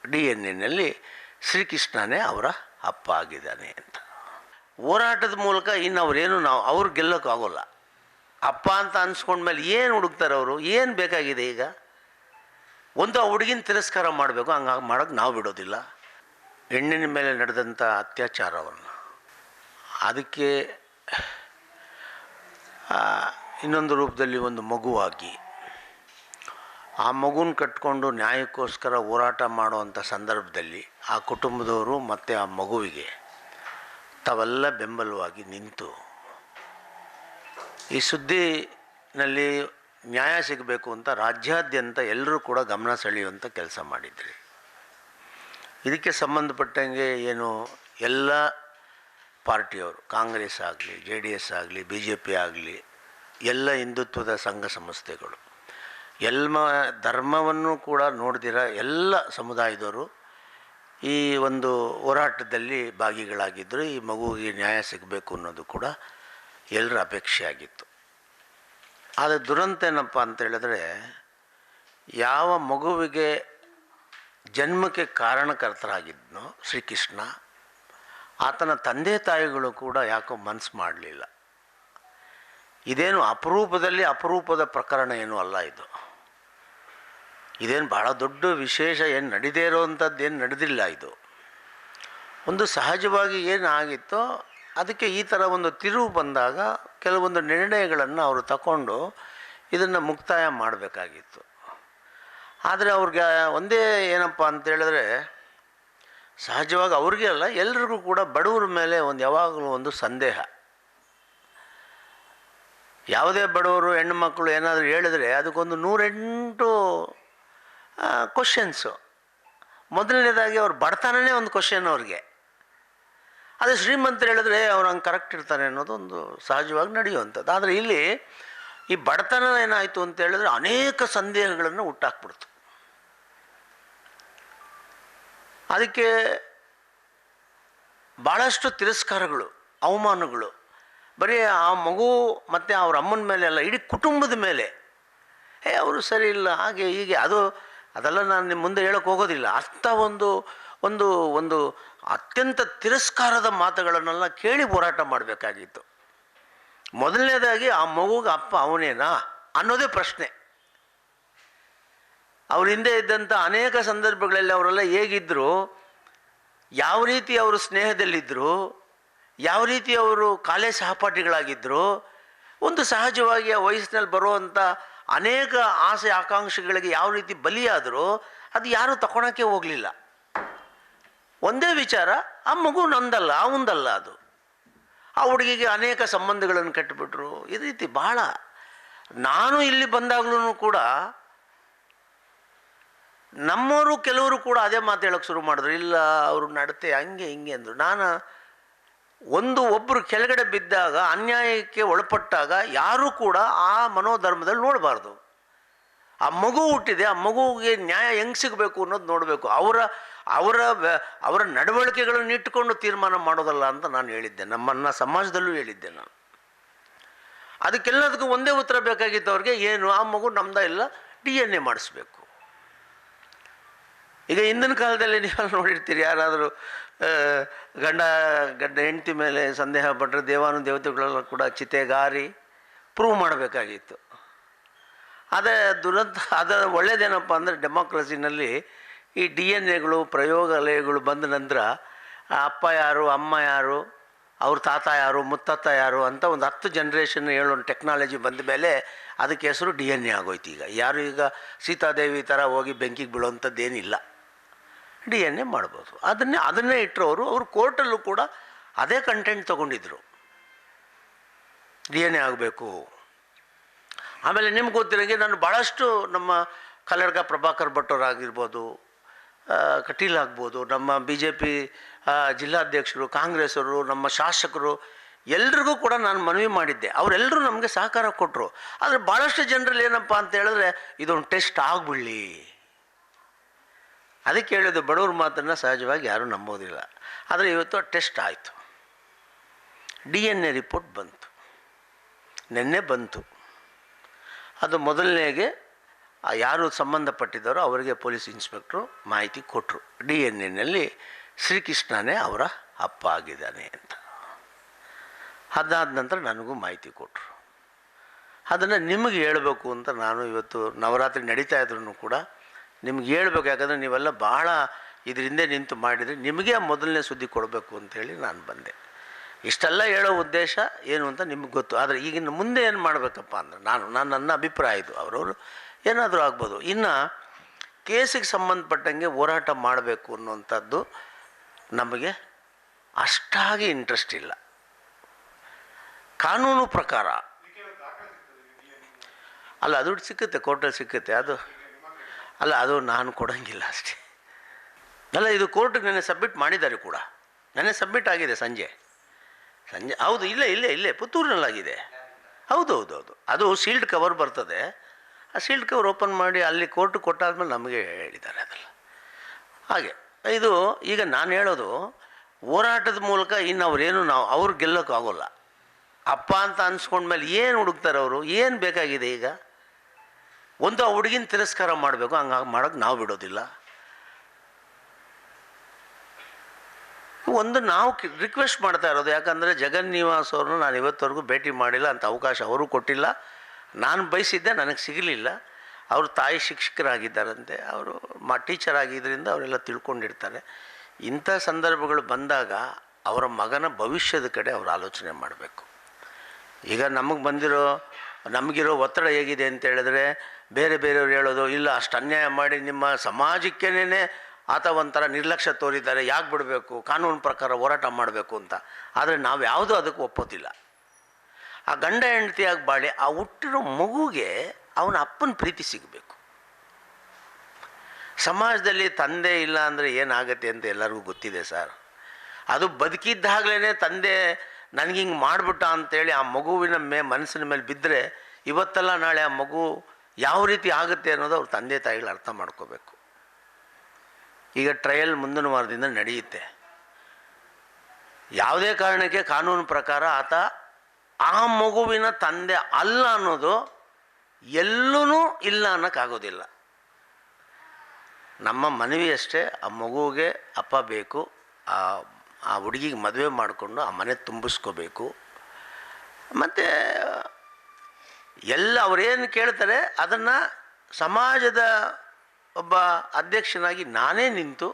D N ಎನಲ್ಲಿ ಶ್ರೀಕೃಷ್ಣನೇ ಅವರ ಅಪ್ಪ ಆಗಿದ್ದಾನೆ ಅಂತ. ಹೋರಾಟದ ಮೂಲಕ ಇನ್ನು ಅವರೇನು ಅವ್ರು ಗೆಲ್ಲೋಕ್ಕಾಗೋಲ್ಲ. ಅಪ್ಪ ಅಂತ ಅನ್ಸ್ಕೊಂಡ್ಮೇಲೆ ಏನು ಹುಡುಕ್ತಾರೆ ಅವರು? ಏನು ಬೇಕಾಗಿದೆ ಈಗ? ಒಂದು ಆ ಹುಡುಗಿನ ತಿರಸ್ಕಾರ ಮಾಡಬೇಕು, ಹಂಗಾಗಿ ಮಾಡೋಕ್ಕೆ ನಾವು ಬಿಡೋದಿಲ್ಲ. ಹೆಣ್ಣಿನ ಮೇಲೆ ನಡೆದಂಥ ಅತ್ಯಾಚಾರವನ್ನು ಅದಕ್ಕೆ ಇನ್ನೊಂದು ರೂಪದಲ್ಲಿ ಒಂದು ಮಗುವಾಗಿ ಆ ಮಗುನ ಕಟ್ಕೊಂಡು ನ್ಯಾಯಕ್ಕೋಸ್ಕರ ಹೋರಾಟ ಮಾಡುವಂಥ ಸಂದರ್ಭದಲ್ಲಿ ಆ ಕುಟುಂಬದವರು ಮತ್ತು ಆ ಮಗುವಿಗೆ ತಾವೆಲ್ಲ ಬೆಂಬಲವಾಗಿ ನಿಂತು ಈ ಸುದ್ದಿನಲ್ಲಿ ನ್ಯಾಯ ಸಿಗಬೇಕು ಅಂತ ರಾಜ್ಯಾದ್ಯಂತ ಎಲ್ಲರೂ ಕೂಡ ಗಮನ ಸೆಳೆಯುವಂಥ ಕೆಲಸ ಮಾಡಿದ್ರಿ. ಇದಕ್ಕೆ ಸಂಬಂಧಪಟ್ಟಂಗೆ ಏನು ಎಲ್ಲ ಪಾರ್ಟಿಯವರು, ಕಾಂಗ್ರೆಸ್ ಆಗಲಿ, ಜೆ ಡಿ ಎಸ್ ಆಗಲಿ, ಬಿ ಜೆ ಪಿ ಆಗಲಿ, ಎಲ್ಲ ಹಿಂದುತ್ವದ ಸಂಘ ಸಂಸ್ಥೆಗಳು, ಎಲ್ಲ ಧರ್ಮವನ್ನು ಕೂಡ ನೋಡ್ದಿರ ಎಲ್ಲ ಸಮುದಾಯದವರು ಈ ಒಂದು ಹೋರಾಟದಲ್ಲಿ ಭಾಗಿಗಳಾಗಿದ್ದರು. ಈ ಮಗುವಿಗೆ ನ್ಯಾಯ ಸಿಗಬೇಕು ಅನ್ನೋದು ಕೂಡ ಎಲ್ಲರ ಅಪೇಕ್ಷೆ ಆಗಿತ್ತು. ಆದರೆ ದುರಂತ ಏನಪ್ಪ ಅಂತ ಹೇಳಿದ್ರೆ, ಯಾವ ಮಗುವಿಗೆ ಜನ್ಮಕ್ಕೆ ಕಾರಣಕರ್ತರಾಗಿದ್ನೋ ಶ್ರೀಕೃಷ್ಣ, ಆತನ ತಂದೆ ತಾಯಿಗಳು ಕೂಡ ಯಾಕೋ ಮನಸ್ಸು ಮಾಡಲಿಲ್ಲ. ಇದೇನು ಅಪರೂಪದಲ್ಲಿ ಅಪರೂಪದ ಪ್ರಕರಣ ಏನೂ ಅಲ್ಲ ಇದು. ಇದೇನು ಭಾಳ ದೊಡ್ಡ ವಿಶೇಷ ಏನು ನಡೀದೇ ಇರೋವಂಥದ್ದು ಏನು ನಡೆದಿಲ್ಲ. ಇದು ಒಂದು ಸಹಜವಾಗಿ ಏನಾಗಿತ್ತೋ ಅದಕ್ಕೆ ಈ ಥರ ಒಂದು ತಿರುವು ಬಂದಾಗ ಕೆಲವೊಂದು ನಿರ್ಣಯಗಳನ್ನು ಅವರು ತಗೊಂಡು ಇದನ್ನು ಮುಕ್ತಾಯ ಮಾಡಬೇಕಾಗಿತ್ತು. ಆದರೆ ಅವ್ರಿಗೆ ಒಂದೇ ಏನಪ್ಪ ಅಂತೇಳಿದ್ರೆ, ಸಹಜವಾಗಿ ಅವ್ರಿಗೆ ಅಲ್ಲ ಎಲ್ರಿಗೂ ಕೂಡ ಬಡವರ ಮೇಲೆ ಒಂದು ಯಾವಾಗಲೂ ಒಂದು ಸಂದೇಹ. ಯಾವುದೇ ಬಡವರು ಹೆಣ್ಣು ಮಕ್ಕಳು ಏನಾದರೂ ಹೇಳಿದ್ರೆ ಅದಕ್ಕೊಂದು 108 ಕ್ವಶನ್ಸು. ಮೊದಲನೇದಾಗಿ ಅವ್ರ ಬಡತನನೇ ಒಂದು ಕ್ವಶನ್ ಅವ್ರಿಗೆ. ಅದೇ ಶ್ರೀಮಂತರು ಹೇಳಿದ್ರೆ ಅವ್ರು ಹಂಗೆ ಕರೆಕ್ಟ್ ಇರ್ತಾರೆ ಅನ್ನೋದು ಒಂದು ಸಹಜವಾಗಿ ನಡೆಯುವಂಥದ್ದು. ಆದರೆ ಇಲ್ಲಿ ಈ ಬಡತನ ಏನಾಯಿತು ಅಂತ ಹೇಳಿದ್ರೆ ಅನೇಕ ಸಂದೇಹಗಳನ್ನು ಹುಟ್ಟಾಕ್ಬಿಡ್ತು. ಅದಕ್ಕೆ ಭಾಳಷ್ಟು ತಿರಸ್ಕಾರಗಳು, ಅವಮಾನಗಳು, ಬರೀ ಆ ಮಗು ಮತ್ತು ಅವ್ರ ಅಮ್ಮನ ಮೇಲೆ ಅಲ್ಲ, ಇಡೀ ಕುಟುಂಬದ ಮೇಲೆ. ಅವರು ಸರಿ ಇಲ್ಲ, ಹಾಗೆ ಹೀಗೆ, ಅದೆಲ್ಲ ನಾನು ನಿಮ್ಮ ಮುಂದೆ ಹೇಳೋಕ್ಕೆ ಹೋಗೋದಿಲ್ಲ. ಅಂಥ ಒಂದು ಅತ್ಯಂತ ತಿರಸ್ಕಾರದ ಮಾತುಗಳನ್ನೆಲ್ಲ ಕೇಳಿ ಹೋರಾಟ ಮಾಡಬೇಕಾಗಿತ್ತು. ಮೊದಲನೇದಾಗಿ ಆ ಮಗುಗೆ ಅಪ್ಪ ಅವನೇನಾ ಅನ್ನೋದೇ ಪ್ರಶ್ನೆ. ಅವ್ರ ಹಿಂದೆ ಇದ್ದಂಥ ಅನೇಕ ಸಂದರ್ಭಗಳಲ್ಲಿ ಅವರೆಲ್ಲ ಹೇಗಿದ್ದರು, ಯಾವ ರೀತಿ ಅವರು ಸ್ನೇಹದಲ್ಲಿದ್ದರು, ಯಾವ ರೀತಿ ಅವರು ಕಾಲೇಜ್ ಸಹಪಾಠಿಗಳಾಗಿದ್ದರು, ಒಂದು ಸಹಜವಾಗಿ ಆ ವಯಸ್ಸಿನಲ್ಲಿ ಬರುವಂಥ ಅನೇಕ ಆಸೆ ಆಕಾಂಕ್ಷೆಗಳಿಗೆ ಯಾವ ರೀತಿ ಬಲಿಯಾದರೂ ಅದು ಯಾರೂ ತಗೊಳಕ್ಕೆ ಹೋಗಲಿಲ್ಲ. ಒಂದೇ ವಿಚಾರ, ಆ ಮಗು ನಂದಲ್ಲ, ಅವಂದಲ್ಲ ಅದು. ಆ ಹುಡುಗಿಗೆ ಅನೇಕ ಸಂಬಂಧಗಳನ್ನು ಕಟ್ಟಿಬಿಟ್ರು. ಈ ರೀತಿ ಭಾಳ. ನಾನು ಇಲ್ಲಿ ಬಂದಾಗಲೂ ಕೂಡ ನಮ್ಮವರು ಕೆಲವರು ಕೂಡ ಅದೇ ಮಾತು ಹೇಳೋಕ್ಕೆ ಶುರು ಮಾಡಿದ್ರು. ಇಲ್ಲ, ಅವರು ನಡತೆ ಹಂಗೆ ಹಿಂಗೆ ಅಂದರು. ನಾನು ಒಬ್ಬರು ಕೆಳಗಡೆ ಬಿದ್ದಾಗ, ಅನ್ಯಾಯಕ್ಕೆ ಒಳಪಟ್ಟಾಗ ಯಾರೂ ಕೂಡ ಆ ಮನೋಧರ್ಮದಲ್ಲಿ ನೋಡಬಾರ್ದು. ಆ ಮಗು ಹುಟ್ಟಿದೆ, ಆ ಮಗುವಿಗೆ ನ್ಯಾಯ ಹೆಂಗೆ ಸಿಗಬೇಕು ಅನ್ನೋದು ನೋಡಬೇಕು. ಅವರ ನಡವಳಿಕೆಗಳನ್ನು ಇಟ್ಟುಕೊಂಡು ತೀರ್ಮಾನ ಮಾಡೋದಲ್ಲ ಅಂತ ನಾನು ಹೇಳಿದ್ದೆ. ನಮ್ಮನ್ನು ಸಮಾಜದಲ್ಲೂ ಹೇಳಿದ್ದೆ ನಾನು. ಅದಕ್ಕೆಲ್ಲದಕ್ಕೂ ಒಂದೇ ಉತ್ತರ ಬೇಕಾಗಿತ್ತು ಅವ್ರಿಗೆ. ಏನು, ಆ ಮಗು ನಮ್ದ ಇಲ್ಲ, DNA ಮಾಡಿಸ್ಬೇಕು. ಈಗ ಹಿಂದಿನ ಕಾಲದಲ್ಲಿ ನೀವು ನೋಡಿರ್ತೀರಿ, ಯಾರಾದರೂ ಗಂಡ ಹೆಂಡತಿ ಮೇಲೆ ಸಂದೇಹ ಪಟ್ಟರೆ ದೇವಾನುದೇವತೆಗಳೆಲ್ಲ ಕೂಡ ಚಿತೆಗಾರಿ ಪ್ರೂವ್ ಮಾಡಬೇಕಾಗಿತ್ತು. ಅದೇ ಅದರ ಒಳ್ಳೆಯದೇನಪ್ಪ ಅಂದರೆ, ಡೆಮಾಕ್ರಸಿನಲ್ಲಿ ಈ DNA ಪ್ರಯೋಗಾಲಯಗಳು ಬಂದ ನಂತರ ಅಪ್ಪ ಯಾರು, ಅಮ್ಮ ಯಾರು, ಅವ್ರ ತಾತ ಯಾರು, ಮುತ್ತಾತ ಯಾರು ಅಂತ ಒಂದು 10 ಜನರೇಷನ್ ಹೇಳೋಣ ಟೆಕ್ನಾಲಜಿ ಬಂದ ಮೇಲೆ ಅದಕ್ಕೆ ಹೆಸರು DNA ಆಗೋಯ್ತು. ಯಾರು ಈಗ ಸೀತಾದೇವಿ ಥರ ಹೋಗಿ ಬೆಂಕಿಗೆ ಬೀಳೋವಂಥದ್ದೇನಿಲ್ಲ, DNA ಮಾಡ್ಬೋದು. ಅದನ್ನೇ ಇಟ್ಟರು ಅವರು ಕೋರ್ಟಲ್ಲೂ ಕೂಡ ಅದೇ ಕಂಟೆಂಟ್ ತೊಗೊಂಡಿದ್ರು, DNA ಆಗಬೇಕು. ಆಮೇಲೆ ನಿಮ್ಗೆ ಗೊತ್ತಿರೋಂಗೆ ನಾನು ಭಾಳಷ್ಟು ನಮ್ಮ ಕಲ್ಲಡ್ಕ ಪ್ರಭಾಕರ್ ಭಟ್ಟವರಾಗಿರ್ಬೋದು, ಕಟೀಲ್ ಆಗ್ಬೋದು, ನಮ್ಮ BJP ಜಿಲ್ಲಾಧ್ಯಕ್ಷರು, ಕಾಂಗ್ರೆಸ್ಸವರು, ನಮ್ಮ ಶಾಸಕರು, ಎಲ್ರಿಗೂ ಕೂಡ ನಾನು ಮನವಿ ಮಾಡಿದ್ದೆ. ಅವರೆಲ್ಲರೂ ನಮಗೆ ಸಹಕಾರ ಕೊಟ್ಟರು. ಆದರೆ ಭಾಳಷ್ಟು ಜನರಲ್ಲಿ ಏನಪ್ಪ ಅಂತ ಹೇಳಿದ್ರೆ, ಇದೊಂದು ಟೆಸ್ಟ್ ಆಗಿಬಿಡಲಿ. ಅದಕ್ಕೆ ಹೇಳಿದ್ದು, ಬಡವ್ರ ಮಾತನ್ನು ಸಹಜವಾಗಿ ಯಾರೂ ನಂಬೋದಿಲ್ಲ. ಆದರೆ ಇವತ್ತು ಟೆಸ್ಟ್ ಆಯಿತು, DNA ರಿಪೋರ್ಟ್ ಬಂತು, ನಿನ್ನೆ ಬಂತು. ಅದು ಮೊದಲನೇಗೆ ಯಾರು ಸಂಬಂಧಪಟ್ಟಿದ್ದಾರೋ ಅವರಿಗೆ ಪೊಲೀಸ್ ಇನ್ಸ್ಪೆಕ್ಟ್ರು ಮಾಹಿತಿ ಕೊಟ್ಟರು, DNA ಶ್ರೀಕೃಷ್ಣನೇ ಅವರ ಅಪ್ಪ ಆಗಿದ್ದಾನೆ ಅಂತ. ಅದಾದ ನಂತರ ನನಗೂ ಮಾಹಿತಿ ಕೊಟ್ಟರು. ಅದನ್ನು ನಿಮಗೆ ಹೇಳಬೇಕು ಅಂತ ನಾನು ಇವತ್ತು ನವರಾತ್ರಿ ನಡೀತಾ ಇದ್ರೂ ಕೂಡ ನಿಮ್ಗೆ ಹೇಳ್ಬೇಕು. ಯಾಕಂದರೆ ನೀವೆಲ್ಲ ಭಾಳ ಇದರಿಂದ ನಿಂತು ಮಾಡಿದರೆ ನಿಮಗೆ ಮೊದಲನೇ ಸುದ್ದಿ ಕೊಡಬೇಕು ಅಂಥೇಳಿ ನಾನು ಬಂದೆ. ಇಷ್ಟೆಲ್ಲ ಹೇಳೋ ಉದ್ದೇಶ ಏನು ಅಂತ ನಿಮಗೆ ಗೊತ್ತು. ಆದರೆ ಈಗಿನ ಮುಂದೆ ಏನು ಮಾಡಬೇಕಪ್ಪ ಅಂದ್ರೆ ನನ್ನ ಅಭಿಪ್ರಾಯ ಇದು, ಅವರವರು ಏನಾದರೂ ಆಗ್ಬೋದು. ಇನ್ನು ಕೇಸಿಗೆ ಸಂಬಂಧಪಟ್ಟಂಗೆ ಹೋರಾಟ ಮಾಡಬೇಕು ಅನ್ನುವಂಥದ್ದು ನಮಗೆ ಅಷ್ಟಾಗಿ ಇಂಟ್ರೆಸ್ಟ್ ಇಲ್ಲ. ಕಾನೂನು ಪ್ರಕಾರ ಅಲ್ಲ, ಅದು ಸಿಕ್ಕುತ್ತೆ, ಕೋರ್ಟಲ್ಲಿ ಸಿಕ್ಕುತ್ತೆ. ಅದು ನಾನು ಕೊಡೋಂಗಿಲ್ಲ ಅಷ್ಟೇ. ಅಲ್ಲ, ಇದು ಕೋರ್ಟಿಗೆ ನೆನ್ನೆ ಸಬ್ಮಿಟ್ ಮಾಡಿದ್ದಾರೆ ಕೂಡ. ನೆನ್ನೆ ಸಬ್ಮಿಟ್ ಆಗಿದೆ ಸಂಜೆ. ಹೌದು, ಇಲ್ಲೇ ಪುತ್ತೂರಿನಲ್ಲಾಗಿದೆ. ಹೌದು. ಅದು ಸೀಲ್ಡ್ ಕವರ್ ಬರ್ತದೆ. ಆ ಸೀಲ್ಡ್ ಕವರ್ ಓಪನ್ ಮಾಡಿ ಅಲ್ಲಿ ಕೋರ್ಟ್ ಕೊಟ್ಟಾದ್ಮೇಲೆ ನಮಗೆ ಹೇಳಿದ್ದಾರೆ ಅದೆಲ್ಲ. ಹಾಗೆ ಇದು ಈಗ ನಾನು ಹೇಳೋದು ಹೋರಾಟದ ಮೂಲಕ ಇನ್ನು ನಾವು ಅವ್ರು ಗೆಲ್ಲೋಕ್ಕಾಗೋಲ್ಲ. ಅಪ್ಪ ಅಂತ ಅನ್ಸ್ಕೊಂಡ್ಮೇಲೆ ಏನು ಹುಡುಕ್ತಾರೆ ಅವರು? ಏನು ಬೇಕಾಗಿದೆ ಈಗ? ಒಂದು ಆ ಹುಡುಗಿನ ತಿರಸ್ಕಾರ ಮಾಡಬೇಕು, ಹಂಗಾಗಿ ಮಾಡೋಕ್ಕೆ ನಾವು ಬಿಡೋದಿಲ್ಲ. ಒಂದು ನಾವು ರಿಕ್ವೆಸ್ಟ್ ಮಾಡ್ತಾ ಇರೋದು, ಯಾಕಂದರೆ ಜಗನ್ನಿವಾಸ್ ಅವ್ರನ್ನ ನಾನು ಇವತ್ತವರೆಗೂ ಭೇಟಿ ಮಾಡಿಲ್ಲ, ಅಂತ ಅವಕಾಶ ಅವರು ಕೊಟ್ಟಿಲ್ಲ. ನಾನು ಬಯಸಿದ್ದೆ, ನನಗೆ ಸಿಗಲಿಲ್ಲ. ಅವರು ತಾಯಿ ಶಿಕ್ಷಕರಾಗಿದ್ದಾರಂತೆ, ಅವರು ಟೀಚರ್ ಆಗಿದ್ದರಿಂದ ಅವರೆಲ್ಲ ತಿಳ್ಕೊಂಡಿರ್ತಾರೆ. ಇಂಥ ಸಂದರ್ಭಗಳು ಬಂದಾಗ ಅವರ ಮಗನ ಭವಿಷ್ಯದ ಕಡೆ ಅವರು ಆಲೋಚನೆ ಮಾಡಬೇಕು. ಈಗ ನಮಗಿರೋ ಒತ್ತಡ ಹೇಗಿದೆ ಅಂತ ಹೇಳಿದ್ರೆ, ಬೇರೆಯವ್ರು ಹೇಳೋದು, ಇಲ್ಲ ಅಷ್ಟು ಅನ್ಯಾಯ ಮಾಡಿ ನಿಮ್ಮ ಸಮಾಜಕ್ಕೇನೆ ಆತ ಒಂಥರ ನಿರ್ಲಕ್ಷ್ಯ ತೋರಿದ್ದಾರೆ, ಯಾಕೆ ಬಿಡಬೇಕು, ಕಾನೂನು ಪ್ರಕಾರ ಹೋರಾಟ ಮಾಡಬೇಕು ಅಂತ. ಆದರೆ ನಾವು ಯಾವುದೂ ಅದಕ್ಕೆ ಒಪ್ಪೋದಿಲ್ಲ. ಆ ಗಂಡ ಹೆಂಡತಿಯಾಗಿ ಬಾಳಿ ಆ ಹುಟ್ಟಿರೋ ಮಗುಗೆ ಅವನ ಅಪ್ಪನ ಪ್ರೀತಿ ಸಿಗಬೇಕು. ಸಮಾಜದಲ್ಲಿ ತಂದೆ ಇಲ್ಲ ಅಂದರೆ ಏನಾಗುತ್ತೆ ಅಂತ ಎಲ್ಲರಿಗೂ ಗೊತ್ತಿದೆ ಸರ್. ಅದು ಬದುಕಿದ್ದಾಗಲೇ ತಂದೆ ನನಗೆ ಹಿಂಗೆ ಮಾಡಿಬಿಟ್ಟ ಅಂಥೇಳಿ ಆ ಮಗುವಿನ ಮನಸ್ಸಿನ ಮೇಲೆ ಬಿದ್ದರೆ ಇವತ್ತಲ್ಲ ನಾಳೆ ಆ ಮಗು ಯಾವ ರೀತಿ ಆಗುತ್ತೆ ಅನ್ನೋದು ಅವ್ರ ತಂದೆ ತಾಯಿಗಳು ಅರ್ಥ ಮಾಡ್ಕೋಬೇಕು. ಈಗ ಟ್ರಯಲ್ ಮುಂದಿನ ವಾರದಿಂದ ನಡೆಯುತ್ತೆ. ಯಾವುದೇ ಕಾರಣಕ್ಕೆ ಕಾನೂನು ಪ್ರಕಾರ ಆತ ಆ ಮಗುವಿನ ತಂದೆ ಅಲ್ಲ ಅನ್ನೋದು ಎಲ್ಲೂ ಇಲ್ಲ ಅನ್ನೋಕ್ಕಾಗೋದಿಲ್ಲ. ನಮ್ಮ ಮನವಿ ಅಷ್ಟೇ, ಆ ಮಗುವಿಗೆ ಅಪ್ಪ ಬೇಕು, ಆ ಹುಡುಗಿಗೆ ಮದುವೆ ಮಾಡಿಕೊಂಡು ಆ ಮನೆ ತುಂಬಿಸ್ಕೋಬೇಕು. ಮತ್ತು ಎಲ್ಲ ಅವರೇನು ಕೇಳ್ತಾರೆ ಅದನ್ನು ಸಮಾಜದ ಒಬ್ಬ ಅಧ್ಯಕ್ಷನಾಗಿ ನಾನೇ ನಿಂತು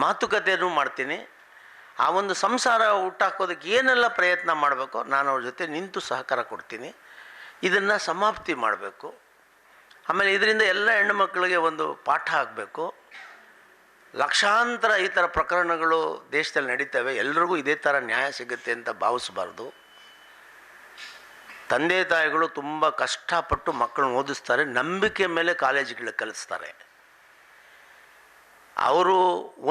ಮಾತುಕತೆಯನ್ನು ಮಾಡ್ತೀನಿ. ಆ ಒಂದು ಸಂಸಾರ ಹುಟ್ಟಾಕೋದಕ್ಕೆ ಏನೆಲ್ಲ ಪ್ರಯತ್ನ ಮಾಡಬೇಕೋ ನಾನು ಅವ್ರ ಜೊತೆ ನಿಂತು ಸಹಕಾರ ಕೊಡ್ತೀನಿ. ಇದನ್ನು ಸಮಾಪ್ತಿ ಮಾಡಬೇಕು. ಆಮೇಲೆ ಇದರಿಂದ ಎಲ್ಲ ಹೆಣ್ಣು ಮಕ್ಕಳಿಗೆ ಒಂದು ಪಾಠ ಆಗಬೇಕು. ಲಕ್ಷಾಂತರ ಈ ಥರ ಪ್ರಕರಣಗಳು ದೇಶದಲ್ಲಿ ನಡೀತವೆ. ಎಲ್ರಿಗೂ ಇದೇ ಥರ ನ್ಯಾಯ ಸಿಗುತ್ತೆ ಅಂತ ಭಾವಿಸಬಾರ್ದು. ತಂದೆ ತಾಯಿಗಳು ತುಂಬ ಕಷ್ಟಪಟ್ಟು ಮಕ್ಕಳನ್ನ ಓದಿಸ್ತಾರೆ, ನಂಬಿಕೆ ಮೇಲೆ ಕಾಲೇಜುಗಳಿಗೆ ಕಲಿಸ್ತಾರೆ. ಅವರು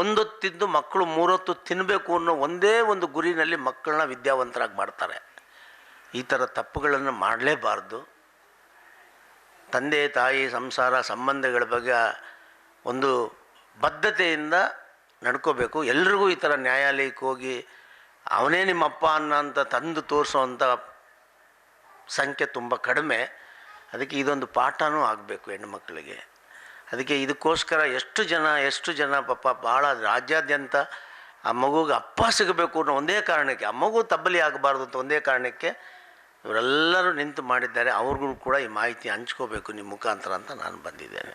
ಒಂದೊತ್ತಿದ್ದು ಮಕ್ಕಳು ಮೂರೊತ್ತು ತಿನ್ನಬೇಕು ಅನ್ನೋ ಒಂದೇ ಒಂದು ಗುರಿನಲ್ಲಿ ಮಕ್ಕಳನ್ನ ವಿದ್ಯಾವಂತರಾಗಿ ಮಾಡ್ತಾರೆ. ಈ ಥರ ತಪ್ಪುಗಳನ್ನು ಮಾಡಲೇಬಾರ್ದು. ತಂದೆ ತಾಯಿ ಸಂಸಾರ ಸಂಬಂಧಗಳ ಬಗ್ಗೆ ಒಂದು ಬದ್ಧತೆಯಿಂದ ನಡ್ಕೋಬೇಕು. ಎಲ್ರಿಗೂ ಈ ಥರ ನ್ಯಾಯಾಲಯಕ್ಕೆ ಹೋಗಿ ಅವನೇ ನಿಮ್ಮಪ್ಪ ಅನ್ನೋಂಥ ತಂದು ತೋರಿಸೋವಂಥ ಸಂಖ್ಯೆ ತುಂಬ ಕಡಿಮೆ. ಅದಕ್ಕೆ ಇದೊಂದು ಪಾಠನೂ ಆಗಬೇಕು ಹೆಣ್ಣುಮಕ್ಕಳಿಗೆ. ಅದಕ್ಕೆ ಇದಕ್ಕೋಸ್ಕರ ಎಷ್ಟು ಜನ ಪಾಪ ಭಾಳ ರಾಜ್ಯಾದ್ಯಂತ ಆ ಮಗುಗೆ ಅಪ್ಪ ಸಿಗಬೇಕು ಅನ್ನೋ ಒಂದೇ ಕಾರಣಕ್ಕೆ, ಆ ಮಗು ತಬ್ಬಲಿ ಆಗಬಾರ್ದು ಅಂತ ಒಂದೇ ಕಾರಣಕ್ಕೆ ಇವರೆಲ್ಲರೂ ನಿಂತು ಮಾಡಿದ್ದಾರೆ. ಅವ್ರಿಗೂ ಕೂಡ ಈ ಮಾಹಿತಿ ಹಂಚ್ಕೋಬೇಕು ನಿಮ್ಮ ಮುಖಾಂತರ ಅಂತ ನಾನು ಬಂದಿದ್ದೇನೆ.